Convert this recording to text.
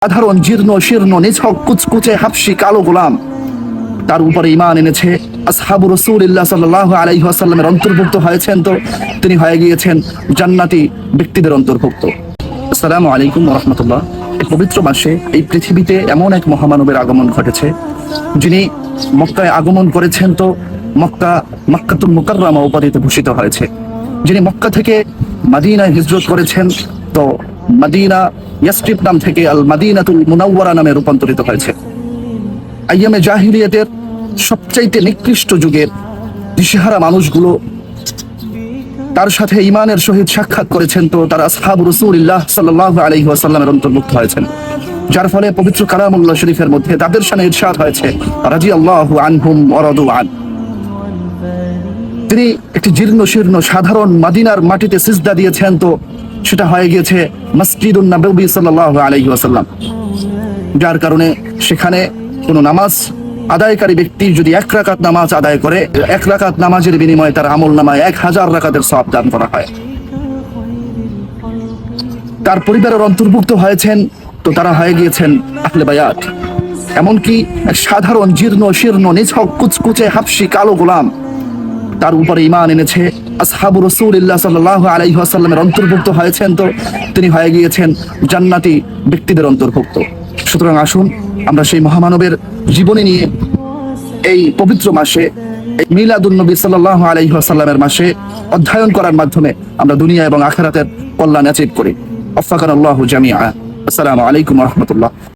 সাধারণ জীর্ণ শীর্ণ নিছক কুচকুচে হাফসি কালো গোলাম তার উপরে ঈমান এনেছে। আসহাবু রাসূলিল্লাহ সাল্লাল্লাহু আলাইহি ওয়াসাল্লামের অন্তর্ভুক্ত হয়েছেন, তো তিনি হয়ে গিয়েছেন জান্নাতি ব্যক্তিদের অন্তর্ভুক্ত। আসসালামু আলাইকুম ওয়া রাহমাতুল্লাহ। এই পবিত্র মাসে এই পৃথিবীতে এমন এক মহামানবের আগমন ঘটেছে, যিনি মক্কায় আগমন করেছেন, তো মক্কাতুল মুকাররমা উপাধিতে ভূষিত হয়েছে। যিনি মক্কা থেকে মদিনায় হিজরত করেছেন, তো মদিনা ইয়াসরিব নাম থেকে আল মাদিনাতুল মুনাওয়ারা নামে রূপান্তরিত হয়েছে। আইয়ামে জাহিলিয়াতের সবচাইতে নিকৃষ্ট যুগের দিশেহারা মানুষগুলো তার সাথে ঈমানের সহিত সাক্ষাৎ করেছেন, তো তারা আসহাবু রাসূলিল্লাহ সাল্লাল্লাহু আলাইহি ওয়াসাল্লামের অন্তর্ভুক্ত হয়েছেন। যার ফলে পবিত্র কালামুল্লাহ শরীফের মধ্যে তাদের শানে ইরশাদ হয়েছে, রাদিয়াল্লাহু আনহুম ওয়া রাদু আন। তিনি একটি জীর্ণ শীর্ণ সাধারণ মদিনার মাটিতে সিজদা দিয়েছেন, তো সেটা হয়ে গিয়েছে মসজিদুন নববী সাল্লাল্লাহু আলাইহি ওয়াসাল্লাম। যার কারণে সেখানে কোনো নামাজ আদায়কারী ব্যক্তি যদি 1 রাকাত নামাজ আদায় করে, 1 রাকাত নামাজের বিনিময়ে তার আমল নামায় 1000 রাকাতের সওয়াব দান করা হয়। তার পরিবারের অন্তর্ভুক্ত হয়েছেন, তো তারা হয়ে গিয়েছেন আহলে বায়াত। এমনকি এক সাধারণ জীর্ণ শীর্ণ নিছক কুচকুচে হাফসি কালো গোলাম তার উপরে ঈমান এনেছে। আসহাবু রাসূলিল্লাহ সাল্লাল্লাহু আলাইহি ওয়াসাল্লামের অন্তর্ভুক্ত হয়েছেন, তো তিনি হয়ে গিয়েছেন জান্নাতি ব্যক্তিদের অন্তর্ভুক্ত। সুতরাং আসুন আমরা সেই মহামানবের জীবনী নিয়ে এই পবিত্র মাসে, মিলাদুন নবী সাল্লাল্লাহু আলাইহি ওয়াসাল্লামের মাসে অধ্যয়ন করার মাধ্যমে আমরা দুনিয়া এবং আখিরাতের কল্যাণ অর্জন করি। ওয়াফাকানাল্লাহু জামিআ। আসসালামু আলাইকুম ওয়া রাহমাতুল্লাহ।